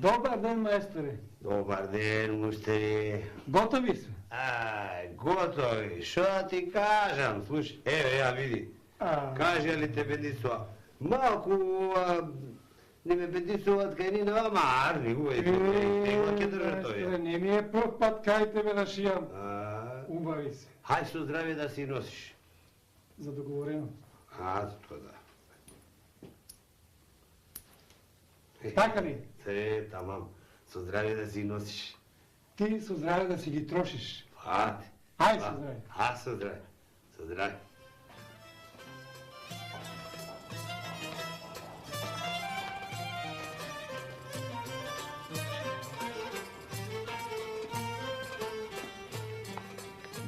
Добар ден, мајсторе. Добар ден, муштери. Готови сме? Готови. Шо да ти кажам? Слушай, еве ја види. Кажа ли те бедисува? Малку не ме бедисуваат кај ни на Арни, увеј тегло ќе држа тој. Не ми е прв пат кај тебе да шијам. Убави се. Хај со здравје да си носиш. За договорено. Тоа да. Така ли? Тамам. Со здравје да си носиш. Ти со здравје да си ги трошиш. Ајде со здравје. Со здравје. Со здравје.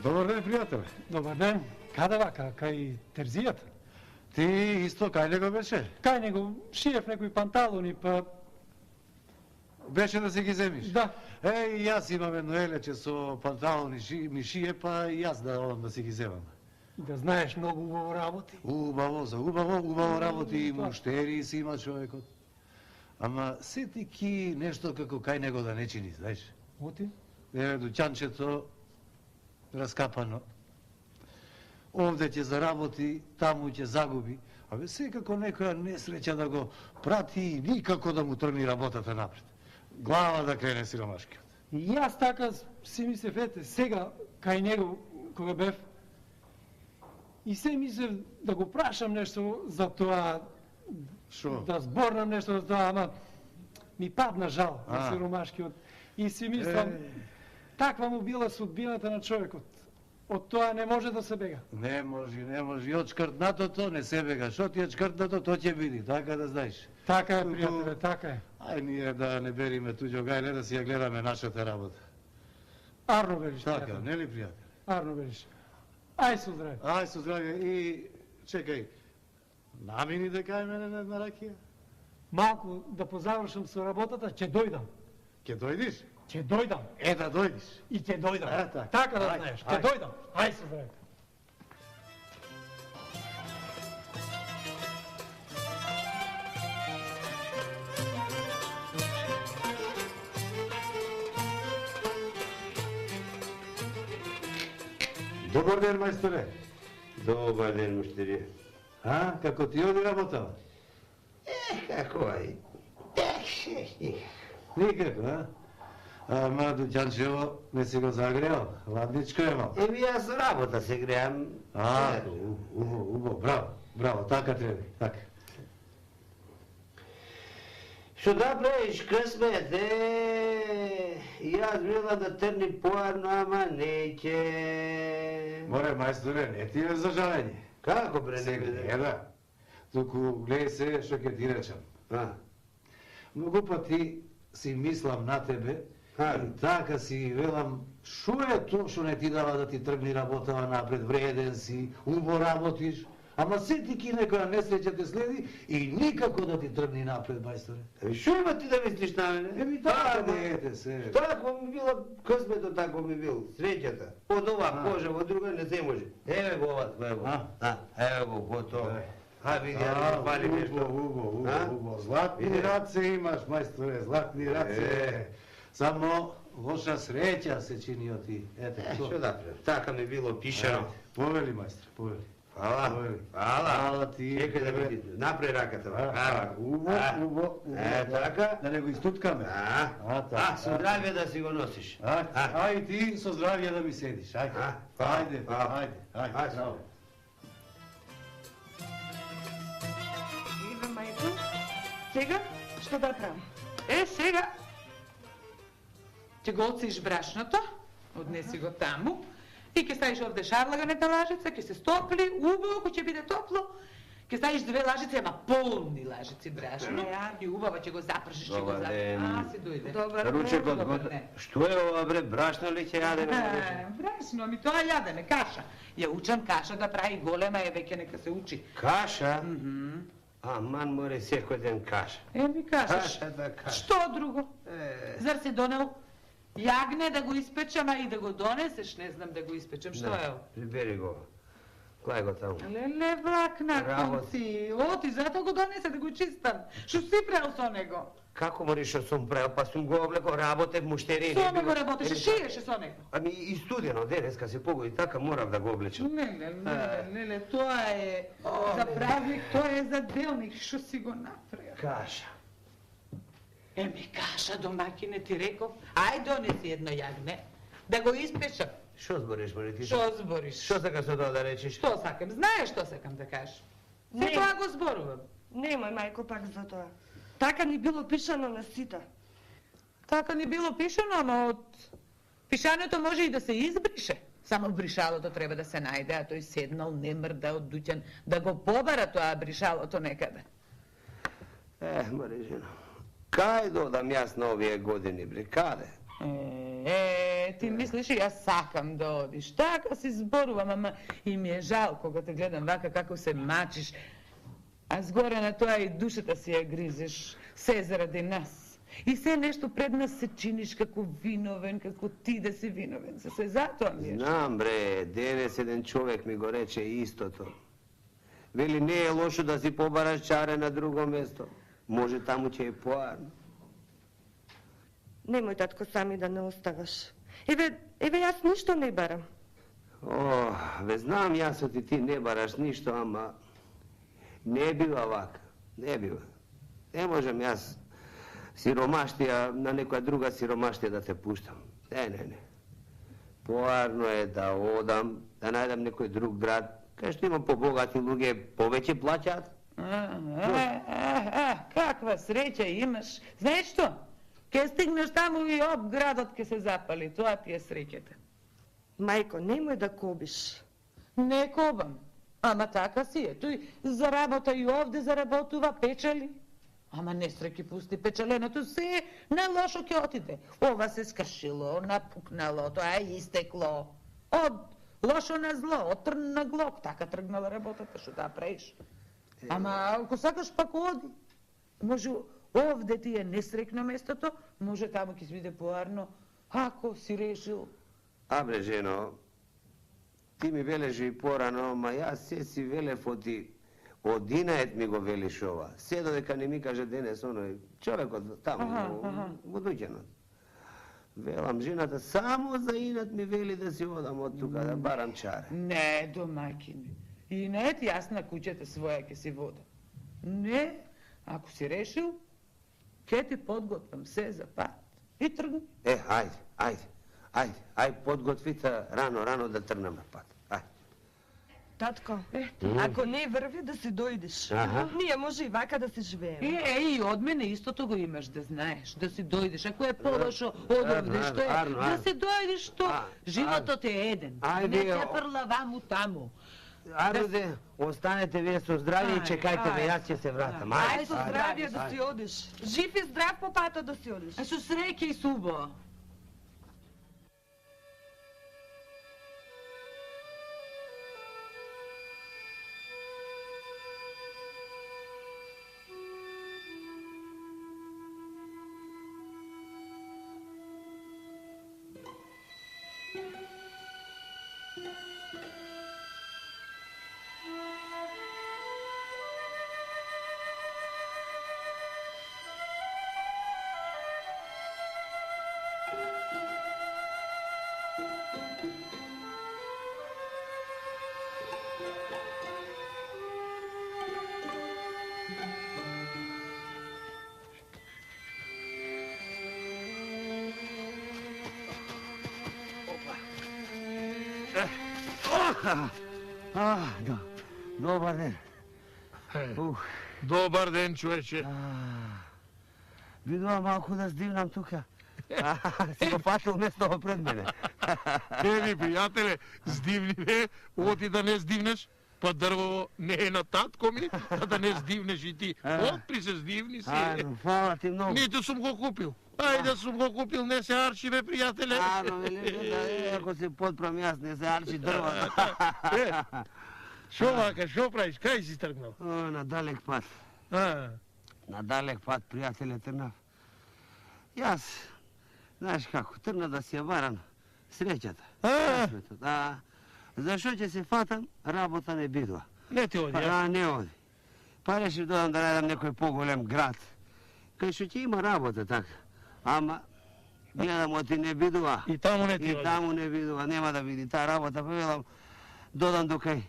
Добар ден, пријател. Добар ден. Каде вака? Кај терзијата? Ти исто кај него беше? Кај него шиев некои панталони, па... Беше да си ги земиш? Да. И јас имам едно елече со панталони ми шие, па и јас да одам да си ги земам. И да знаеш многу убаво работи. Убаво работи и муштери си има човекот. Ама сети ки нешто како кај него да не чини, знаеш? Оти? Еве дуќанчето раскапано. Овде ќе заработи, таму ќе загуби. Абе секако некоја несреќа да го прати и никако да му тргни работата напред. Глава да крене сиромашкиот. И јас така си мислев, ете, сега кај него, кога бев, и се мислев да го прашам нешто за тоа, Шо? да зборнам нешто за тоа, ама ми падна жал на сиромашкиот. И си мислам, таква му била судбината на човекот. Од тоа не може да се бега. Не може. И од шкртнатото не се бега. Шо ти е шкртнато, то ќе биде, така да знаеш. Така е, пријателе, така е. Ај ние да не бериме туѓо гајле, да си ја гледаме нашата работа. Арно велиш, Така, нели пријател? Арно велиш. Ај со здраве. Ај со здраве. И чекај, намини да кај мене на една ракија? Малку да позавршам со работата, ќе дојдам. Ќе дојдиш? Ќе дојдам. Да дојдиш. И ќе дојдам. Така. Така да знаеш, ќе дојдам. Ај со здраве. Добар ден, мајсторе. Добар ден, муштери. Како ти оди работава? Како ај? Никако, Ама дуќанчево не си го загреал, ладничко е мал. Јас работа се греам. Убаво, браво, така треба, така. Што да правиш късмет, јас била да трни поарно, ама неќе. Море, мајсторе, не ти е за жалење. Како бре не биде? Да. Туку гледај се што ќе ти речам. Многу пати си мислам на тебе, и така си велам, шо е тоа што не ти дава да ти тргни работава напред, вреден си, убаво работиш, ама сети ки некоја несреќа те следи и никако да ти тргни напред, мајсторе. Шо има ти да мислиш на мене? Така дете се. Тако ми била късмето, тако ми бил, среќата. Од ова кожа, од друга не се може. Еве го ова твоего. Еве го, готово. Види, ја фали нешто. Убаво. Златни раце имаш, мајсторе, златни раце. Само лоша среќа се чини од ти. Ете, што да правам? Така ми било пишано. Повели, мајстре, повели. Фала ти. Чекај да види, напред раката. Убаво. Така. Да не го истуткаме. Со здравје да си го носиш. Ај ти со здравје да ми седиш. Ајде. Браво. Ива, мајко, сега што да правам? Сега ќе го отсиш брашното, однеси го таму, и ќе ставиш овде шарлаганата лажица, ќе се стопли, убаво, кој ќе биде топло, ќе ставиш 2 лажици, ама полни лажици брашно, и убаво ќе го запршиш, ќе го запршиш. Си дојде. Ручекот го... Што е ова бре, брашно ли ќе јадеме? Брашно, тоа јадеме, каша. Ја учам каша да прави голема, веќе нека се учи. Каша? Аман море секој ден каша. Ми кажеш, што друго? Зар си донел јагне да го испечам, а и да го донесеш, не знам да го испечам, што е ово? Прибери го. Клај го таму. Леле, влак на конци. Оти, затоа го донесе да го чистам. Што си правил со него? Како мори што сум правил, па сум го облеко, работев муштери. Со него работеше, шиеше со него. Ами и студено, денеска се погоди, така морав да го облечам. Не, тоа е за празник, тоа е за делник, што си го направил. Каша. Каша, домакине, ти реков, ај донеси едно јагне, да го испешам. Што збориш, Марити? Што збориш? Што сакаш со тоа да речеш? Што сакам? Знаеш што сакам да кажеш? Се тоа го зборувам. Немој, мајко, пак за тоа. Така ни било пишано на сите. Така ни било пишано, ама од пишањето може и да се избрише. Само бришалото треба да се најде, а тој седнал немрда од дуќан да го побара тоа бришалото некаде. Марижино, кај додам јас на овие години, бре, каде? Ти мислиш и јас сакам да одиш. Така си зборувам, ама и ми е жал кога те гледам вака како се мачиш. А згоре на тоа и душата си ја гризеш, се заради нас. И се нешто пред нас се чиниш како виновен, како ти да си виновен. Се затоа ми е. Знам, бре, денес еден човек ми го рече истото. Вели, не е лошо да си побараш чаре на друго место. Може таму ќе е поарно. Немој, татко, сами да не оставаш. Еве, јас ништо не барам. Ве знам јас оти ти не бараш ништо, ама не бива вака, не бива. Не можем јас сиромаштија на некоја друга сиромаштија да те пуштам. Не. Поарно е да одам, да најдам некој друг град, кај што има побогати луѓе, повеќе плаќаат. Каква среќа имаш. Знаеш што? Ке стигнеш таму и градот ке се запали, тоа ти е среќата. Мајко, немој да кобиш. Не кобам, ама така си е. Тој заработа и овде заработува, печали. Ама несреќи пусти печаленото, се на лошо ќе отиде. Ова се скршило, напукнало, тоа е истекло. Од лошо на зло, од трн на глок, така тргнала работата, што да правиш. Ама ако сакаш пак оди, може овде ти е несрекно местото, може таму ќе си биде поарно, ако си решил. Бре, жено, ти ми велеш и порано, ма јас се си велев од Инает ми го велиш ова. Се додека не ми каже денес оној човекот таму, во дуќанот. Велам, жената само за Инат ми вели да си одам од тука, да барам чаре. Не, домакине. Инет, јас на куќата своја ќе си водам. Не, ако си решил, ќе ти подготвам се за пат. И тргни. Ајде, подготвите рано да тргнем на пат. Татко, ако не врви да си дојдеш. Ние може и вака да се живееме. И од мене истото го имаш да знаеш, да си дојдеш. Ако е полошо од овде што е, да си дојдеш што. Животот е еден. Не се прла ваму таму. Ајде, останете вие со здравје и чекајте ме, јас ќе се вратам. Ајде со здравје да си одиш. Жив и здрав по патот да си одиш. Со среќа и субо. Добар ден. Добар ден, човече. Видува малку да здивнам тука. Си го фатил место пред мене. Еви, пријателе, здивни не, оти да не здивнеш, па дрво не е на татко ми, да не здивнеш и ти. Отпри се, здивни си. Фала ти многу. Ниту сум го купил. Ајде сум го купил, не се арчи, бе, пријателе. Ако се подправам јас, не се арчи дрва. Шо вака, шо правиш, кај си тргнал? На далек пат. На далек пат, пријателе, тргнав. Јас, знаеш како, тргна да си ја барам среќата. Зашо ќе се фатам, работа не бидува. Не ти оди, ја? Не оди. Па решив додам да најдам некој поголем град. Кај што ќе има работа, така. Ама, гледам, оти не бидува. И таму не ти И оди. таму не видува, нема да види таа работа, па велам, додам до кај,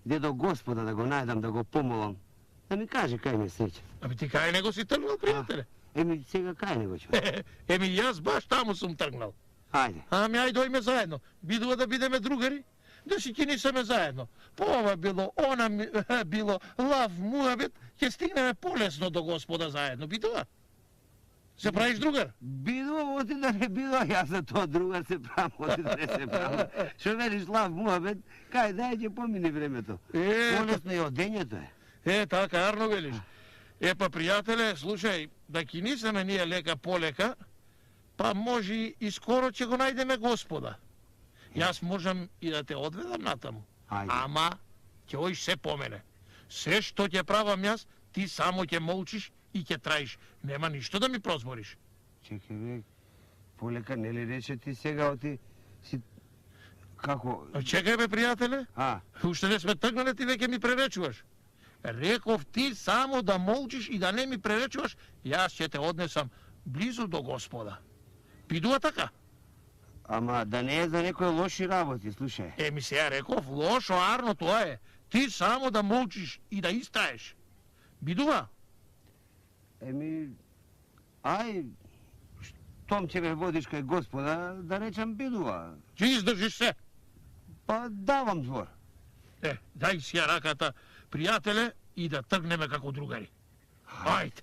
дедо Господа да го најдам, да го помолам, да ми каже кај ме среќа. Аби ти кај него си тргнал, пријателе? Еми, сега кај него ќе? Еми јас баш таму сум тргнал. Ајде. Ами ај дојме заедно. Бидува да бидеме другари, да си кинисаме заедно. По ова било, било лав муабет, ќе стигнеме полесно до Господа заедно. Бидува? Се правиш другар? Бидува, оти да не бидува, јас за тоа друга се правам, оти да не се правам. Што велиш лав муабет, кај дај ќе помине времето. Полесно и одењето е. Така, арно велиш. Па, пријателе, слушај, да кинисаме ние лека полека, па може и скоро ќе го најдеме Господа. Јас можам и да те одведам натаму. Ајде. Ама, ќе оиш се по мене. Се што ќе правам јас, ти само ќе молчиш и ќе траиш. Нема ништо да ми прозбориш. Чекай, бе, полека, нели рече ти сега оти си... Како... Чекај бе, пријателе. Уште не сме тргнале, ти веќе ми преречуваш. Реков ти само да молчиш и да не ми преречуваш, јас ќе те однесам близу до Господа. Бидува така? Ама да не е за некои лоши работи, слушај. Еми сега реков, лошо, арно тоа е. Ти само да молчиш и да истаеш. Бидува? Еми, ај, штом ќе ме водиш кај Господа, да речам бидува. Ќе издржиш се. Па давам збор. Дај си ја раката, пријателе, и да тргнеме како другари. Ајде.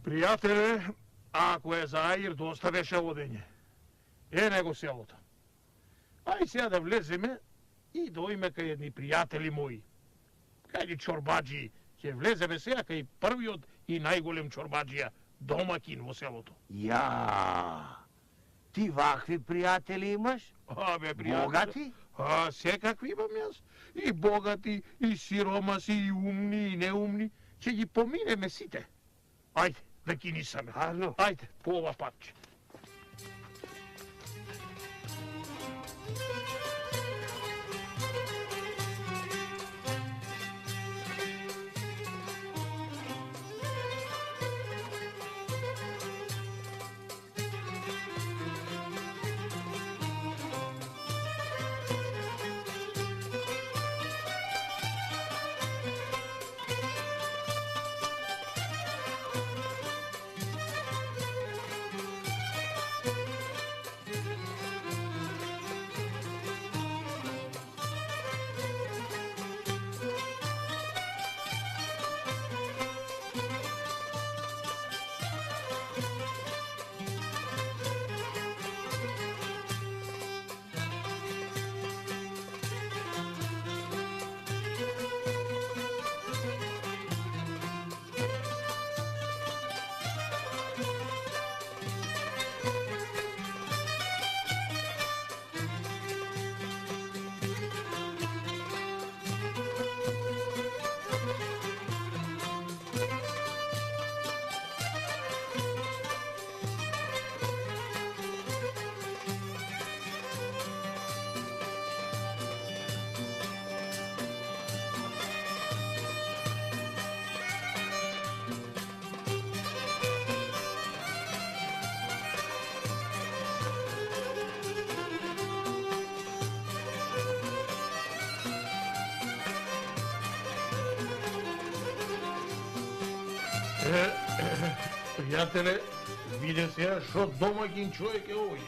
Пријателе, ако е за Аир, доста беше одење. Него селото. Ај сега да влеземе и дојме кај едни пријатели мои. Кај едни чорбаджи. Ќе влеземе сега кај првиот и најголем чорбаджија, домакин во селото. Ја, ти вакви пријатели имаш? Абе, пријатели. Богати? Секакви имам јас. И богати, и сиромаси, и умни, и неумни. Ќе ги поминеме сите. Ајде, да кинисаме. Арно. Ајде, по ова патче. Пријателе, виде сега што домаќин човек е овој.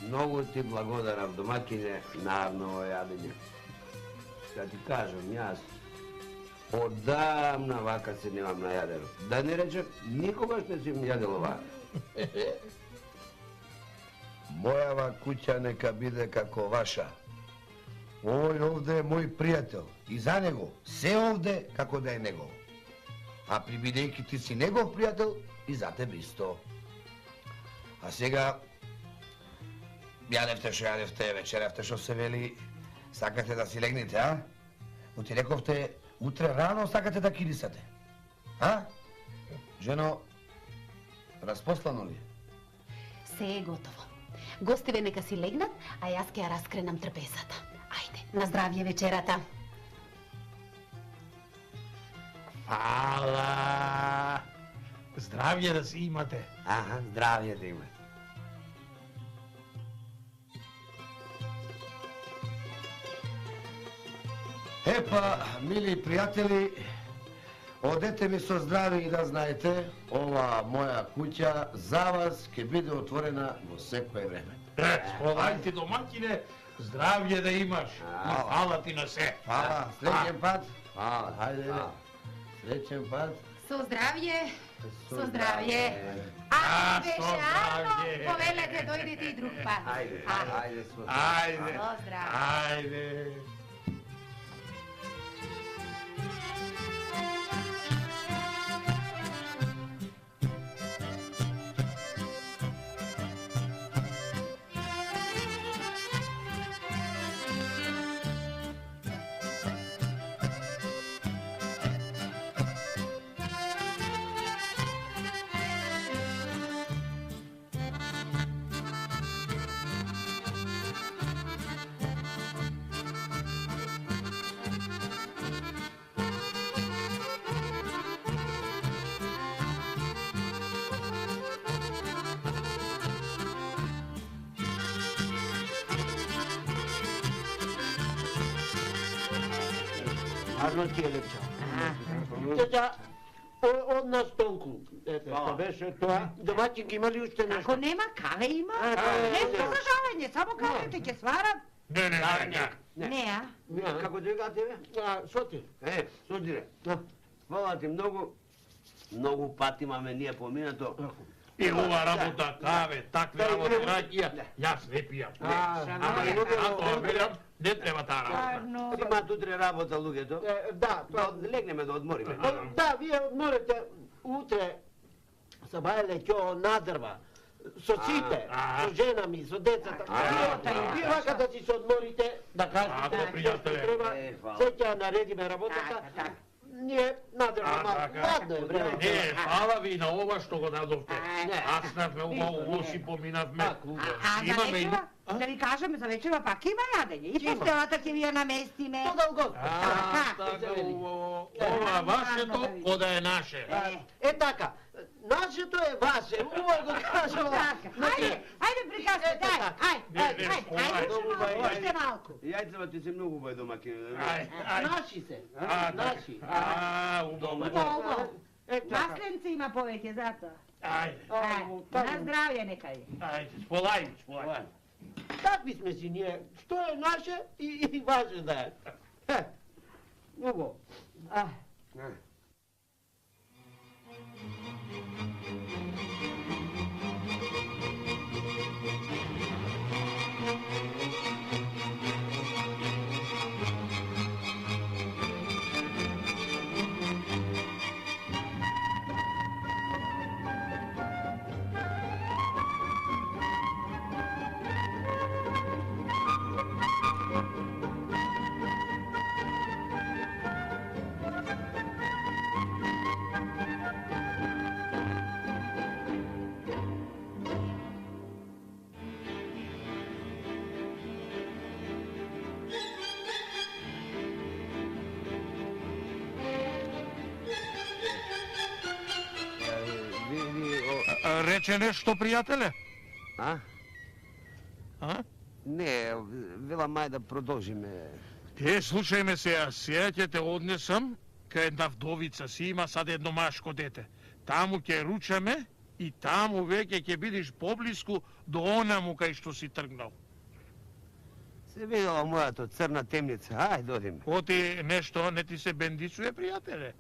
Многу ти благодарам, домакине, на ово јадење. Да ти кажам, јас одамна вака се немам најадено. Да не речем, никогаш не сум јадел ова. Мојава куќа нека биде како ваша. Овој овде е мој пријател и за него се овде како да е негов. А прибидејќи ти си негов пријател и за тебе исто. А сега јадевте што јадевте, вечеревте што се вели, сакате да си легнете, а? Но ти рековте утре рано сакате да кидисате. А? Жено, распослано ли? Се е готово. Гостиве нека си легнат, а јас ќе ја раскренам трпезата. Ајде, на здравје вечерата. Фала! Здравје да си имате. Аха, здравје да имате. Епа, мили пријатели, одете ми со здрави и да знаете, ова моја куќа за вас ќе биде отворена во секое време. Сполај ти домакине, здравје да имаш. И фала ти на се. Фала, следен пат. Фала, Хајде, следен пат. Со здравје. Со здравје. А, Ајде, со Шано, здравје. повелете, дојдете и друг пат. Ајде, ајде, Ајде, Со здравје. ајде. Арно ти е лепча. Тета, од нас толку. Што беше тоа? Домаќин ги имали уште нешто? Ако нема, каве има. Нешто за жалење, само кавете ќе сварат. Не, не, не, не. Не, а? Како дојга тебе? Шо ти? Судире, фала ти многу пати имаме ние поминато. И ова работа, каве, такви работи раѓија, јас не пијам. Ама и тоа берам, не треба таа работа. Имаат утре работа луѓето. Да, Да легнеме да одмориме. да, вие одморете утре са бајле ќе надрва. Со сите, со жена ми, со децата. Вие вака да си се одморите, да кажете што треба, се ќе наредиме работата. Ние надрва малку, ладно е време. Не, фала ви на ова што го дадовте. Аснавме убаво, лоши поминавме. А за вечера, да ви кажем, за вечера пак има јадење. И постелата ќе ви ја наместиме. Тоа дълго. Така, убаво. Ова вашето, кода е наше. Така, нашето е ваше, убаво го кажам. Ајде приказвате, ајде, уште малку. Јајцева ти се многу убави домакин. Наши се, наши. Убаво. Масленци има повеќе, затоа. Ајде, На здравје нека ви. ајде, сполај. Такви сме си ние, што е наше и ваше да е. Убаво. Рече нешто, пријателе? А? А? Не, велам мај да продолжиме. Слушај ме сега ќе те однесам дека една вдовица си има сад едно машко дете. Таму ќе ручаме и таму веќе ќе бидиш поблиску до онаму кај што си тргнал. Се видела мојата црна темница, ај додиме. Оти нешто не ти се бендицуе, пријателе?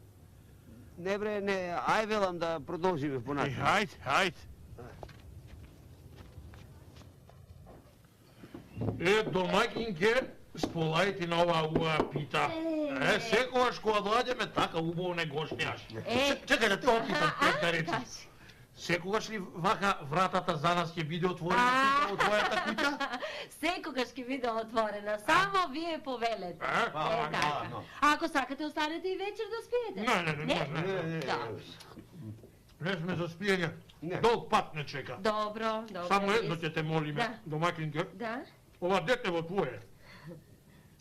Не бре, не, ај велам да продолжиме понатаму. Хајде, хајде. Домаќинке, сполајте на оваа пита. Секогаш кога доаѓаме така убаво не гостијаш. Чекај да те опитам пред да речи. Секогаш ли вака вратата за нас ќе биде отворена тука во твојата куќа? Секогаш ќе биде отворена, само вие повелете. Ако сакате, останете и вечер да спиете. Не. Не сме за спиење. Долг пат не чека. Добро. Само едно ќе те молиме, домаќинке. Да. Ова дете во твое.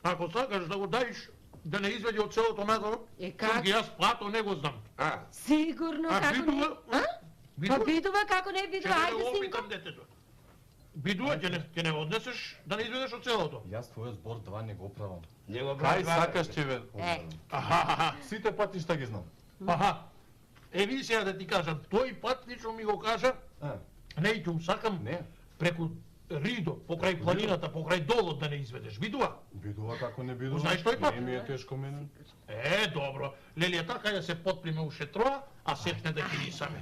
Ако сакаш да го даиш, да не изведи од селото надолу, как? ги јас плато не го знам. Сигурно, како не? Па бидува, како не бидува, ајде синко. Бидува, ќе не однесеш да не изведеш од селото. Јас твојот збор два не го правам. Кај сакаш ќе ве... Сите патишта ги знам. Еви сега да ти кажам, тој пат лично ми го кажа, не и ќе сакам преку Ридо, покрај планината, покрај долот да не изведеш. Бидува? Бидува како не бидува. Знаеш тој пат? Не ми е тешко мене. Добро. Лелија, така да се потплиме у шетроа, а сетне да ќе рисаме.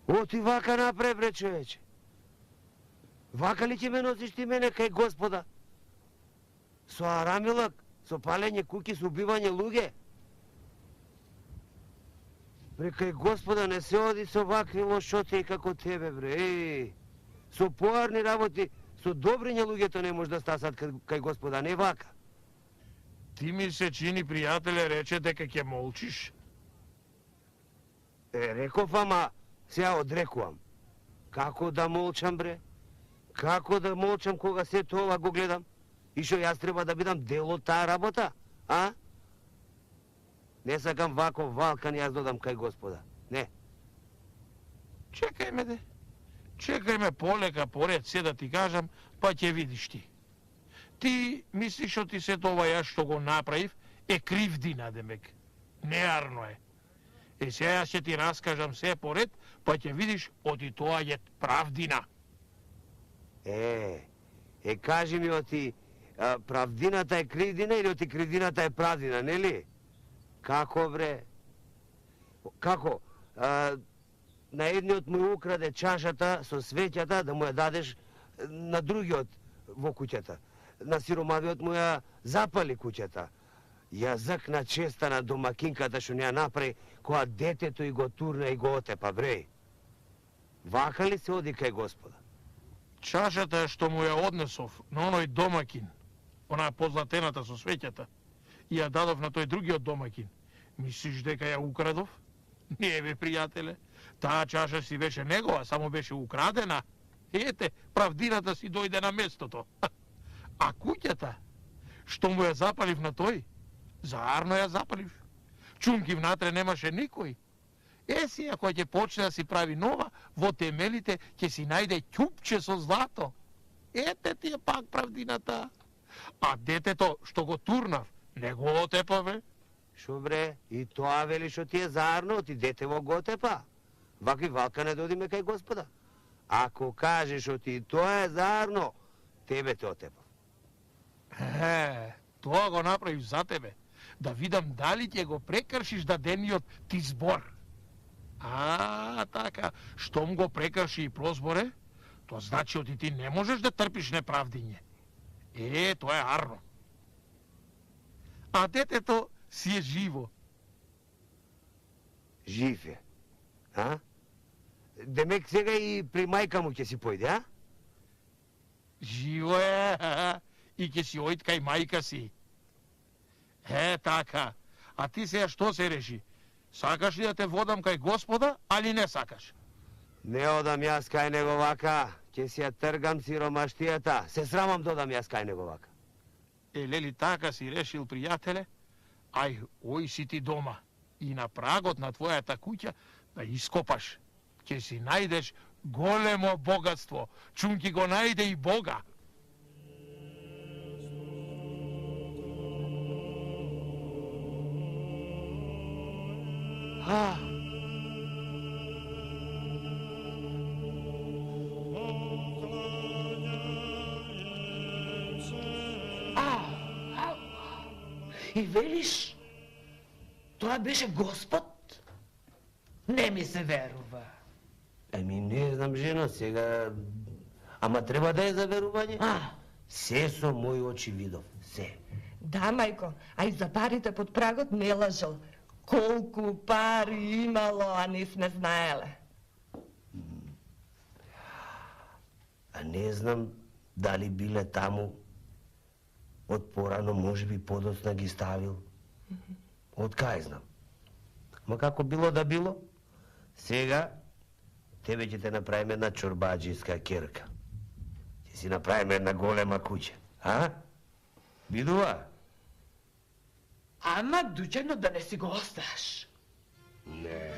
Оти вака напред, бре, човече. Вака ли ќе ме носиш ти мене кај Господа? Со арамилак, со палење куки, со убивање луѓе? Бре, кај Господа не се оди со вакви лошоти како тебе, бре. Со поарни работи, со добриња луѓето не може да стасат кај Господа, не вака. Ти ми се чини, пријателе, рече дека ќе молчиш. Реков, ама сега одрекувам. Како да молчам, бре? Како да молчам кога се тоа го гледам? И што јас треба да бидам дел од таа работа, а? Не сакам вако валкан јас додам кај Господа. Не. Чекај ме, де. Чекај ме полека, поред се да ти кажам, па ќе видиш ти. Ти мислиш што ти се тоа јас што го направив е кривдина, демек. Неарно е. Сега јас ќе ти раскажам се поред, па ќе видиш оти тоа е правдина. Кажи ми оти правдината е кривдина или оти кривдината е правдина, нели? Како, бре? Како? На едниот му украде чашата со светјата да му ја дадеш на другиот во куќата. На сиромавиот му ја запали куќата. Јазак на честа на домакинката што не ја направи кога детето и го турна и го отепа, бре. Вака ли се оди кај Господа? Чашата што му ја однесов на оној домакин, онаа позлатената со светјата, и ја дадов на тој другиот домакин. Мислиш дека ја украдов? Не, бе, пријателе. Таа чаша си беше негова, само беше украдена. Ете, правдината си дојде на местото. А куќата, што му ја запалив на тој, заарно ја запалив. Чунки внатре немаше никој. Си, ако ќе почне да си прави нова, во темелите ќе си најде ќупче со злато. Ете ти е пак правдината. А детето што го турнав, не го отепаве. Шо бре, и тоа вели што ти е заарно, ти дете во го отепа. Ваки валка не додиме кај Господа. Ако кажеш што ти тоа е заарно, тебе те отепа. Тоа го направив за тебе. Да видам дали ќе го прекршиш дадениот ти збор. Така, штом го прекрши и прозборе, тоа значи оти ти не можеш да трпиш неправдиње. Тоа е арно. А детето си е живо. Жив е, а? Демек сега и при мајка му ќе си појде, а? Живо е, и ќе си ојд кај мајка си. Така. А ти сега што се реши? Сакаш ли да те водам кај Господа, али не сакаш? Не одам јас кај него вака. Ќе си ја тргам сиромаштијата. Се срамам да одам јас кај него вака. Лели така си решил, пријателе? Ај, ој си ти дома. И на прагот на твојата куќа да ископаш. Ќе си најдеш големо богатство. Чунки го најде и Бога. И велиш, тоа беше Господ? Не ми се верува. Не знам, жено, сега... Ама треба да е за верување. Се со мои очи видов, се. Да, мајко, а и за парите под прагот не лажал. Колку пари имало, а нис не знаеле. А не знам дали биле таму од порано, може би подоцна ги ставил. Од кај знам. Ма како било да било, сега тебе ќе те направиме една чорбаджиска керка. Ќе си направиме една голема куќа, а? Видува? Ама, Дуџано, да не си го оставаш. Не.